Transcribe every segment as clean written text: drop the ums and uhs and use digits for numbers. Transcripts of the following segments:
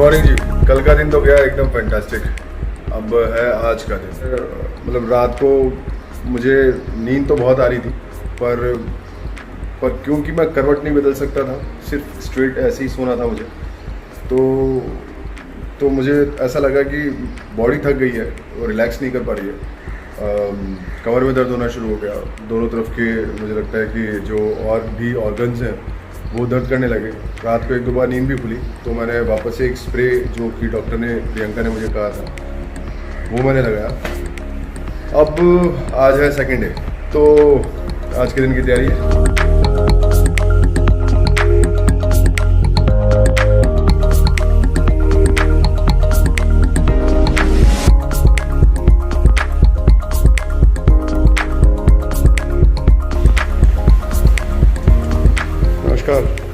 Morning जी। कल का दिन तो गया एकदम फैंटास्टिक। अब है आज का दिन। मतलब रात को मुझे नींद तो बहुत आ रही थी, पर क्योंकि मैं करवट नहीं बदल सकता था, सिर्फ स्ट्रेट ऐसे ही सोना था मुझे, तो मुझे ऐसा लगा कि बॉडी थक गई है और रिलैक्स नहीं कर पा रही है। कमर में दर्द होना शुरू हो गया, दोनों तरफ के मुझे लगता है कि जो और भी ऑर्गन्स हैं वो दर्द करने लगे। रात को एक दो बार नींद भी खुली, तो मैंने वापस से एक स्प्रे जो कि डॉक्टर ने, प्रियंका ने मुझे कहा था, वो मैंने लगाया। अब आज है सेकंड डे, तो आज के दिन की तैयारी है।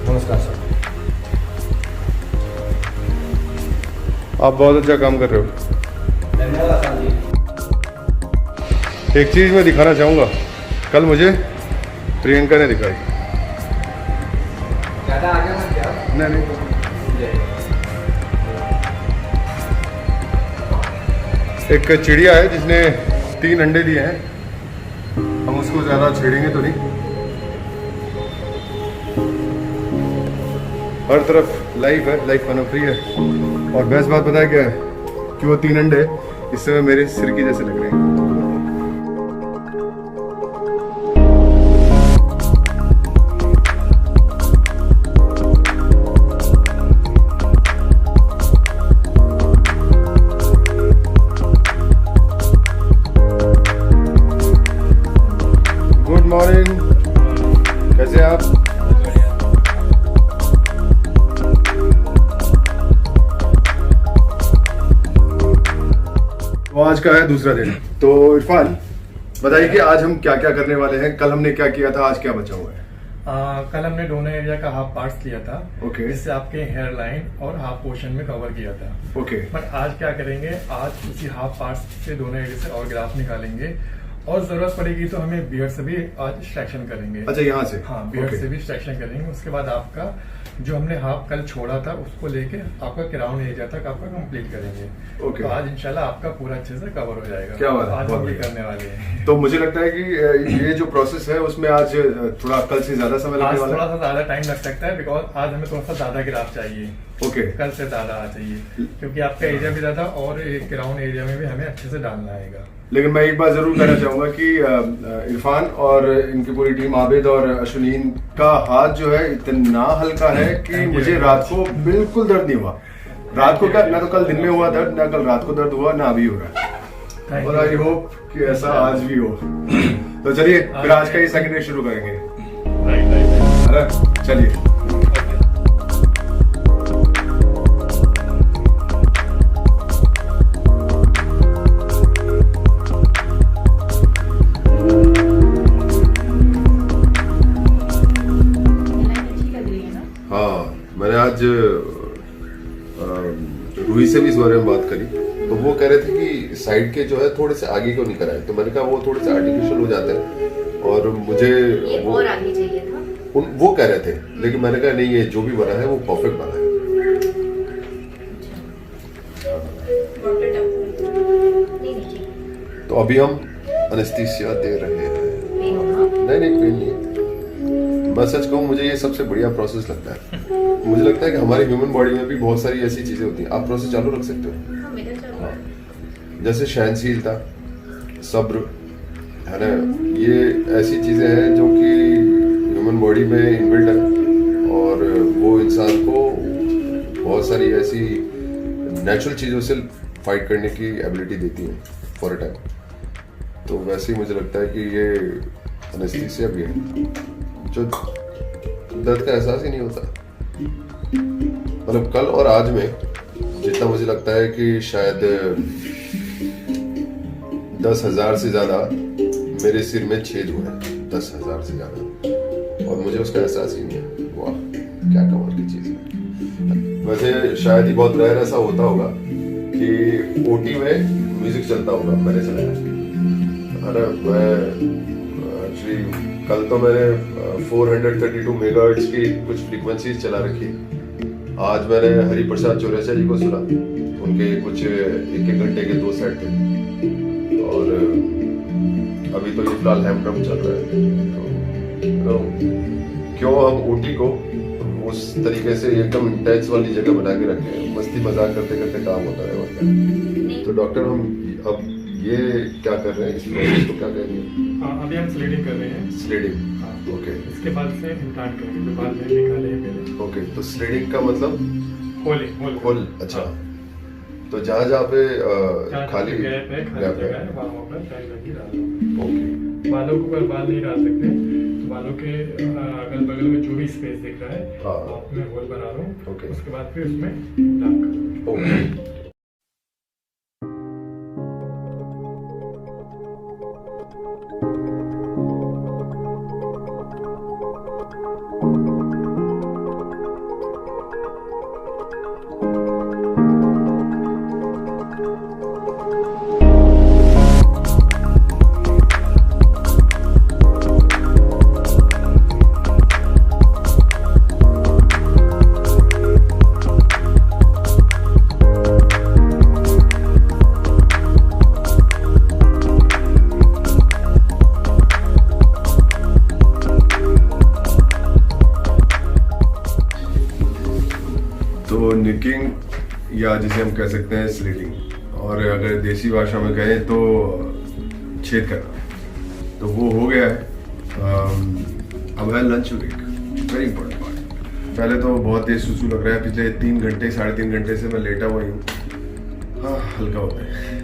नमस्कार सर। आप बहुत अच्छा काम कर रहे हो। धन्यवाद सर जी। एक चीज़ मैं दिखाना चाहूँगा, कल मुझे प्रियंका ने दिखाई। ज़्यादा आगे मत जाओ। नहीं, एक चिड़िया है जिसने 3 अंडे दिए हैं, हम उसको ज़्यादा छेड़ेंगे तो नहीं। हर तरफ लाइफ है, लाइफ खाना फ्री है। और बेस्ट बात पता है क्या है, कि वो 3 अंडे इस समय मेरे सिर की जैसे लग रहे हैं। गुड मॉर्निंग, कैसे हैं आप? तो आज का है दूसरा दिन। तो इरफान बताइए कि आज हम क्या क्या करने वाले हैं। कल हमने क्या किया था, आज क्या बचा हुआ है? कल हमने दोनों एरिया का हाफ पार्ट्स लिया था। ओके। जिससे आपके हेयर लाइन और हाफ पोर्शन में कवर किया था। ओके। बट आज क्या करेंगे, आज उसी हाफ पार्ट्स से दोनों एरिया से और ग्राफ निकालेंगे, और जरूरत पड़ेगी तो हमें बियर्ड से भी आज एक्सट्रैक्शन करेंगे। अच्छा, यहाँ से? हाँ, बियर्ड ओके। से भी एक्सट्रैक्शन करेंगे। उसके बाद आपका जो हमने हाफ कल छोड़ा था उसको लेके आपका क्राउन एरिया तक आपका कंप्लीट करेंगे। ओके। तो आज इंशाल्लाह आपका पूरा अच्छे से कवर हो जाएगा। क्या बात है, आज बहुत हम ये बढ़िया। करने वाले हैं। तो मुझे लगता है कि ये जो प्रोसेस है उसमें आज थोड़ा कल से ज्यादा समय आज लगने वाला थोड़ा है। सा ज्यादा टाइम लग सकता है, बिकॉज आज हमें थोड़ा सा ज्यादा ग्राफ चाहिए। ओके। कल से ज्यादा आ चाहिए, क्योंकि आपका एरिया भी ज्यादा और ग्राउंड एरिया में भी हमें अच्छे से डालना आएगा। लेकिन मैं एक बात जरूर कहना चाहूंगा कि इरफान और इनकी पूरी टीम, आबिद और अश्विनीन का हाथ जो है इतना हल्का है कि Thank you मुझे very रात much. को बिल्कुल दर्द नहीं हुआ। रात को क्या, ना तो कल दिन में हुआ दर्द, ना कल रात को दर्द हुआ, ना अभी हो रहा है। Thank और you. आई होप कि ऐसा आज भी हो। तो चलिए फिर आज का ये सेकंड डे शुरू करेंगे। राइट। है ना? चलिए। हाँ, मैंने आज रूही से भी इस बारे में बात करी, तो वो कह रहे थे कि साइड के जो है थोड़े से आगे क्यों नहीं कराए। तो मैंने कहा वो थोड़े से आर्टिफिशियल हो जाते हैं और मुझे वो और आगे चाहिए था। वो कह रहे थे, लेकिन मैंने कहा नहीं, ये जो भी बना है वो परफेक्ट बना है। तो अभी हम एनेस्थीसिया दे रहे हैं। नहीं, पेन नहीं है। मैं सच कहूँ, मुझे ये सबसे बढ़िया प्रोसेस लगता है। मुझे लगता है कि हमारे ह्यूमन बॉडी में भी बहुत सारी ऐसी चीजें होती हैं। आप प्रोसेस चालू रख सकते हो। हाँ, जैसे सहनशीलता, सब्र, है ना, ये ऐसी चीजें हैं जो कि ह्यूमन बॉडी में इनबिल्ट है और वो इंसान को बहुत सारी ऐसी नेचुरल चीजों से फाइट करने की एबिलिटी देती है फॉर अ टाइम। तो वैसे ही मुझे लगता है कि ये एनेस्थीसिया भी है जो दर्द का एहसास ही नहीं होता। मतलब कल और आज में जितना मुझे लगता है कि शायद 10,000 से ज्यादा मेरे सिर में छेद हुए हैं, 10,000 से ज्यादा, और मुझे उसका एहसास ही नहीं है। वाह, क्या कमाल की चीज है। वैसे शायद ही बहुत रेयर ऐसा होता होगा कि ओटी में म्यूजिक चलता होगा, मैंने सुना है ना। मैं एक्चुअली कल तो मैंने 432 मेगाहर्ट्ज की कुछ फ्रीक्वेंसीज चला रखी, आज मैंने हरि प्रसाद चौरसिया जी को सुना, उनके कुछ एक घंटे के 2 सेट थे। और अभी तो ये फिलहाल हैमड्रम चल रहा है। तो क्यों हम ऊटी को उस तरीके से एकदम इंटेंस वाली जगह बना के रखे, मस्ती मजाक करते करते काम होता है। और क्या तो डॉक्टर, हम अब ये क्या कर रहे हैं, इस प्रोसेस को क्या करेंगे? हाँ, अभी हम स्लीडिंग कर रहे हैं। स्लीडिंग, हाँ, ओके। इसके बाद से इम्प्लांट करेंगे, जो बाद में निकाले हैं पहले। ओके, तो स्लीडिंग का मतलब होल। अच्छा। हाँ। तो जहाँ पे जहाँ खाली गैप है, खाली गैप जगह है, है, वहाँ पर पैक करके डालना। ओके। बालों को अगर बाल नहीं डाल सकते तो बालों के अगल बगल में जो भी स्पेस दिख रहा है, हाँ। आप मैं होल बना रहा हूँ। ओके। उसके बाद फिर उसमें इम्प्लांट करूँगा। ओके। तो निकिंग, या जिसे हम कह सकते हैं स्लीडिंग, और अगर देसी भाषा में कहें तो छेद करना, तो वो हो गया है। अब है lunch break, very important part. पहले तो बहुत तेज सुसु लग रहा है, पिछले 3 घंटे 3.5 घंटे से मैं लेटा हुआ ही हूँ। हाँ, हल्का होता है।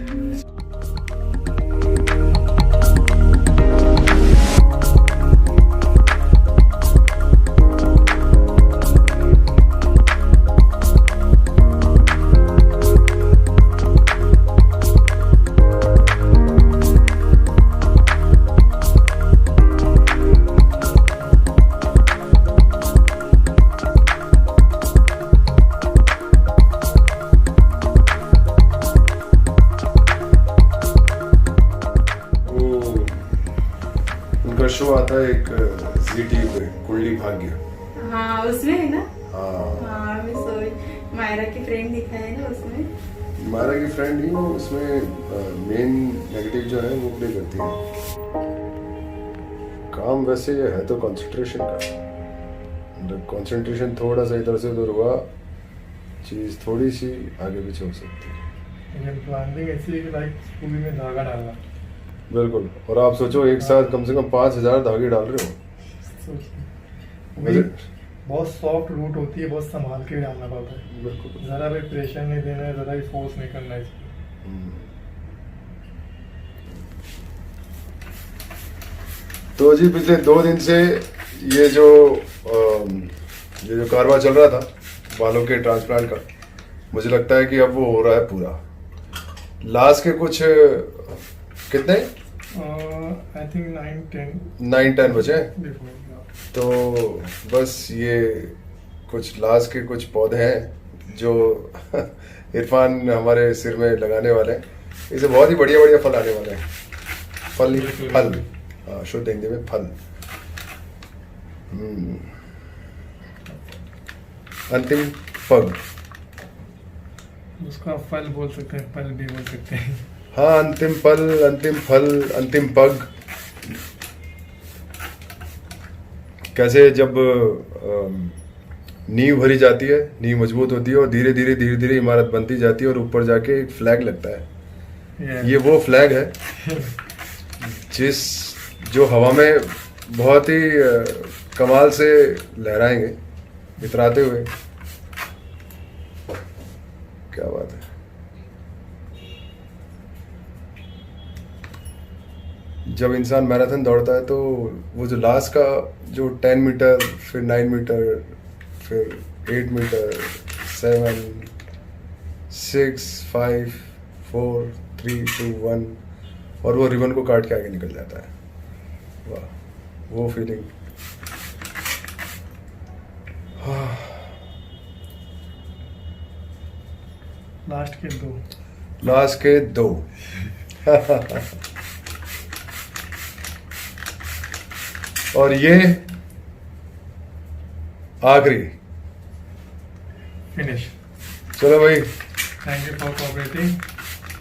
उनका शो आता है एक ZTV पे, कुंडली भाग्य। हाँ, उसमें है ना। हाँ, हाँ, मैं सोई मायरा की फ्रेंड दिखा है ना उसमें। मायरा की फ्रेंड ही वो उसमें मेन नेगेटिव जो है वो प्ले करती है। काम वैसे ये है तो कंसंट्रेशन का, मतलब कंसंट्रेशन थोड़ा सा इधर से उधर हुआ, चीज थोड़ी सी आगे पीछे हो सकती है। ये प्लांटिंग ऐसी है, लाइक पूरी में धागा डालना। बिल्कुल। और आप सोचो एक साथ कम से कम 5000 धागे डाल रहे हो। वही बहुत सॉफ्ट रूट होती है, बहुत संभाल के डालना पड़ता है। बिल्कुल। ज़रा भी प्रेशर नहीं देना है, ज़रा भी फोर्स नहीं करना है इसमें। तो जी पिछले 2 दिन से ये जो कारवा चल रहा था बालों के ट्रांसप्लांट का, मुझे लगता है कि अब वो हो रहा है पूरा। लास्ट के कुछ कितने आई थिंक 9-10 बचे हैं। देखो, तो बस ये कुछ लास्ट के कुछ पौधे हैं जो इरफान हमारे सिर में लगाने वाले हैं। इसे बहुत ही बढ़िया बढ़िया फल आने वाले हैं। फल, हाँ, शुद्ध हिंदी में फल। अंतिम पग, उसका फल बोल सकते हैं, फल भी बोल सकते हैं। हाँ, अंतिम पल, अंतिम फल, अंतिम पग। कैसे जब नींव भरी जाती है, नींव मजबूत होती है और धीरे धीरे इमारत बनती जाती है और ऊपर जाके एक फ्लैग लगता है। ये वो फ्लैग है जो हवा में बहुत ही कमाल से लहराएंगे, इतराते हुए। क्या बात है। जब इंसान मैराथन दौड़ता है तो वो जो लास्ट का जो 10 मीटर, फिर 9 मीटर, फिर 8 मीटर, 7, 6, 5, 4, 3, 2, 1, और वो रिबन को काट के आगे निकल जाता है। वाह, वो फीलिंग। लास्ट के दो और ये आखिरी फिनिश। चलो भाई, thank you for cooperating.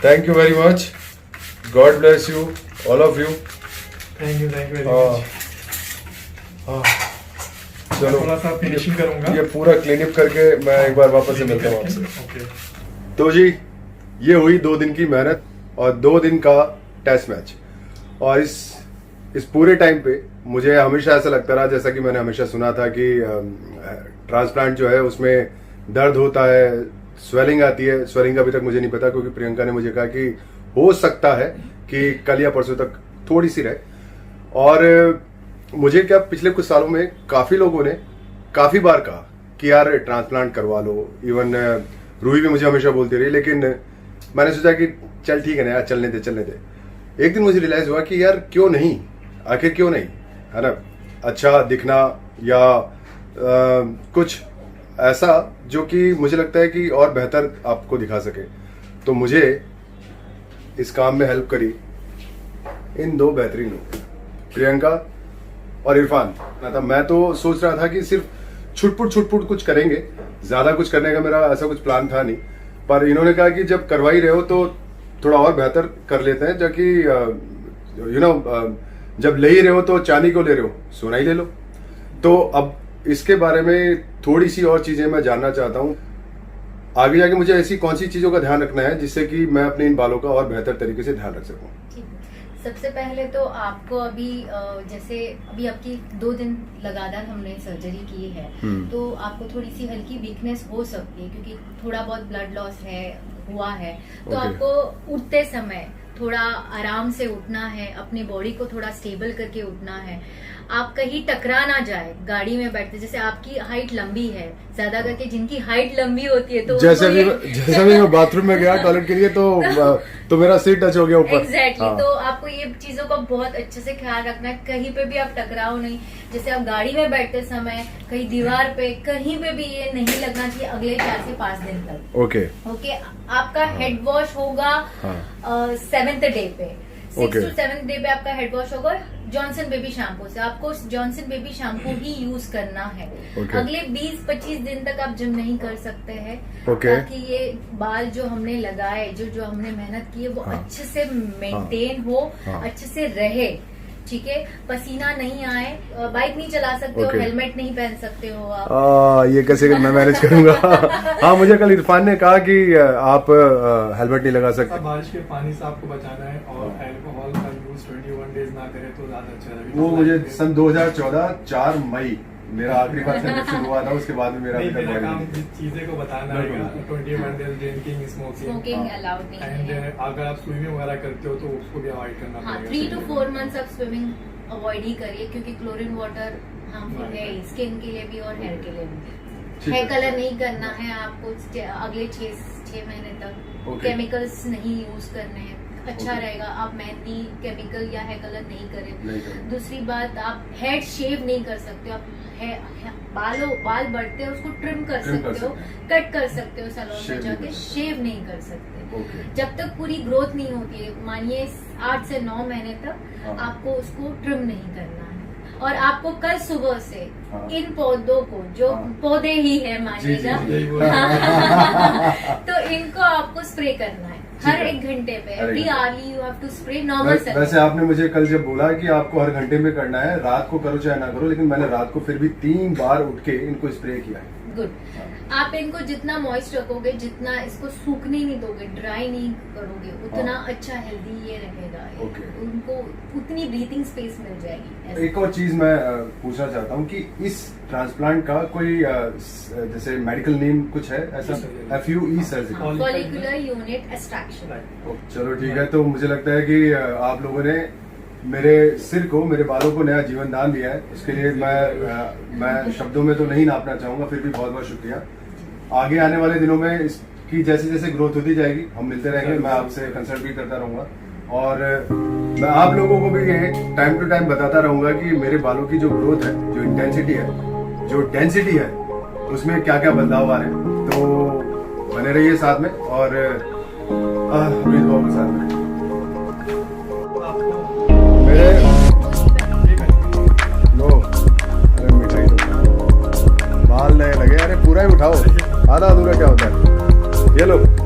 Thank you very much, God bless you all of you. Thank you very much. चलो थोड़ा सा फिनिशिंग करूंगा। ये पूरा क्लीनअप करके मैं एक बार वापस से मिलता हूँ आपसे। ओके। तो जी, ये हुई 2 दिन की मेहनत और 2 दिन का टेस्ट मैच। और इस पूरे टाइम पे मुझे हमेशा ऐसा लगता रहा, जैसा कि मैंने हमेशा सुना था कि ट्रांसप्लांट जो है उसमें दर्द होता है, स्वेलिंग आती है। स्वेलिंग का अभी तक मुझे नहीं पता, क्योंकि प्रियंका ने मुझे कहा कि हो सकता है कि कल या परसों तक थोड़ी सी रहे। और मुझे क्या, पिछले कुछ सालों में काफी लोगों ने काफी बार कहा कि यार ट्रांसप्लांट करवा लो। इवन रूही भी मुझे हमेशा बोलती रही, लेकिन मैंने सोचा कि चल ठीक है ना यार, चलने दे। एक दिन मुझे रियलाइज हुआ कि यार क्यों नहीं, आखिर क्यों नहीं, है ना। अच्छा दिखना या कुछ ऐसा जो कि मुझे लगता है कि और बेहतर आपको दिखा सके। तो मुझे इस काम में हेल्प करी इन 2 बेहतरीन लोग, प्रियंका और इरफान। मैं तो सोच रहा था कि सिर्फ छुटपुट कुछ करेंगे, ज्यादा कुछ करने का मेरा ऐसा कुछ प्लान था नहीं। पर इन्होंने कहा कि जब करवा ही रहे हो तो थोड़ा और बेहतर कर लेते हैं, ताकि जब ले ही रहे हो तो चांदी को ले रहे हो, सोना ही ले लो। तो अब इसके बारे में थोड़ी सी और चीजें मैं जानना चाहता हूँ। आगे जाके मुझे ऐसी कौन सी चीजों का ध्यान रखना है जिससे कि मैं अपने इन बालों का और बेहतर तरीके से ध्यान रख सकूँ। सबसे पहले तो आपको अभी जैसे अभी आपकी 2 दिन लगातार हमने सर्जरी की है, तो आपको थोड़ी सी हल्की वीकनेस हो सकती है, क्योंकि थोड़ा बहुत ब्लड लॉस हुआ है। तो आपको उठते समय थोड़ा आराम से उठना है, अपनी बॉडी को थोड़ा स्टेबल करके उठना है। आप कहीं टकरा ना जाए गाड़ी में बैठते। जैसे आपकी हाइट लंबी है, ज्यादा करके जिनकी हाइट लंबी होती है तो जैसे भी मैं बाथरूम में गया टॉयलेट के लिए तो मेरा सिर टच हो गया ऊपर। एग्जैक्टली। तो आपको ये चीजों का बहुत अच्छे से ख्याल रखना है, कहीं पे भी आप टकराओ नहीं। जैसे आप गाड़ी में बैठते समय कहीं दीवार पे कहीं पे भी ये नहीं लगना चाहिए अगले 4 से 5 दिन तक। ओके। आपका हेड वॉश होगा 7th डे पे, 6th to 7th डे पे आपका हेड वॉश होगा जॉनसन बेबी शैम्पू से। आपको जॉनसन बेबी शैम्पू ही यूज करना है। अगले 20-25 दिन तक आप जिम नहीं कर सकते हैं, ताकि ये बाल जो हमने लगाए, जो हमने मेहनत की है वो अच्छे से मेंटेन हो, अच्छे से रहे। ठीक है, पसीना नहीं आए, बाइक नहीं चला सकते हो, हेलमेट नहीं पहन सकते हो आप। ये कैसे मैं मैनेज करूंगा। हाँ, मुझे कल इरफान ने कहा कि आप हेलमेट नहीं लगा सकते। बारिश के पानी से आपको बचाना है और अल्कोहल का यूज 21 डेज ना करें तो ज्यादा अच्छा लगेगा। वो मुझे सन 2014 4 मई मेरा आखिरी बार शुरू हुआ था, उसके बाद में मेरा काम चीजें को बताना है। 21 डेज ड्रिंकिंग, स्मोकिंग अलाउड नहीं एंड है। अगर आप स्विमिंग वगैरह करते हो तो उसको भी अवॉइड करना पड़ेगा। 3 to 4 मंथ्स आप स्विमिंग अवॉइड ही करिए, क्योंकि क्लोरीन वाटर हार्मफुल है स्किन के लिए भी और हेयर के लिए भी। हेयर कलर नहीं करना है आपको अगले 6 महीने तक। केमिकल्स नहीं यूज करने हैं, अच्छा रहेगा। आप मेहंदी, केमिकल या हेयर कलर नहीं करें। दूसरी बात, आप हेड शेव नहीं कर सकते हो। आप बाल बढ़ते हैं उसको ट्रिम कर सकते हो, कट कर सकते हो सैलून में जाके, शेव नहीं कर सकते। जब तक पूरी ग्रोथ नहीं होती है, मानिए 8 से 9 महीने तक आपको उसको ट्रिम नहीं करना है। और आपको कल सुबह से इन पौधों को, जो पौधे ही है मानिएगा, तो इनको आपको स्प्रे करना है हर 1 घंटे पे। Every hourly you have to spray normal. वैसे आपने मुझे कल जब बोला कि आपको हर घंटे में करना है, रात को करो चाहे ना करो, लेकिन मैंने रात को फिर भी 3 बार उठ के इनको स्प्रे किया है। गुड। आप इनको जितना मॉइस्ट रखोगे, जितना इसको सूखने नहीं दोगे, ड्राई नहीं करोगे, उतना अच्छा हेल्दी ये रहेगा। उनको उतनी ब्रीथिंग स्पेस मिल जाएगी। एक और चीज मैं पूछना चाहता हूँ कि इस ट्रांसप्लांट का कोई जैसे मेडिकल नेम कुछ है ऐसा? FUE surgery, follicular unit extraction. चलो ठीक है। तो मुझे लगता है कि आप लोगों ने मेरे सिर को, मेरे बालों को नया जीवन दान दिया है। उसके लिए मैं शब्दों में तो नहीं नापना चाहूंगा, फिर भी बहुत बहुत शुक्रिया। आगे आने वाले दिनों में इसकी जैसे जैसे ग्रोथ होती जाएगी हम मिलते रहेंगे, मैं आपसे कंसल्ट भी करता रहूंगा और मैं आप लोगों को भी ये टाइम टू टाइम बताता रहूंगा कि मेरे बालों की जो ग्रोथ है, जो इंटेंसिटी है, जो डेंसिटी है, उसमें क्या क्या बदलाव आ रहे हैं। तो बने रहिए साथ में और अमित बाबू के साथ में। मेरे लो, अरे मिठाई तो बाल नए लगे, अरे पूरा ही उठाओ, आधा अधूरा ये लो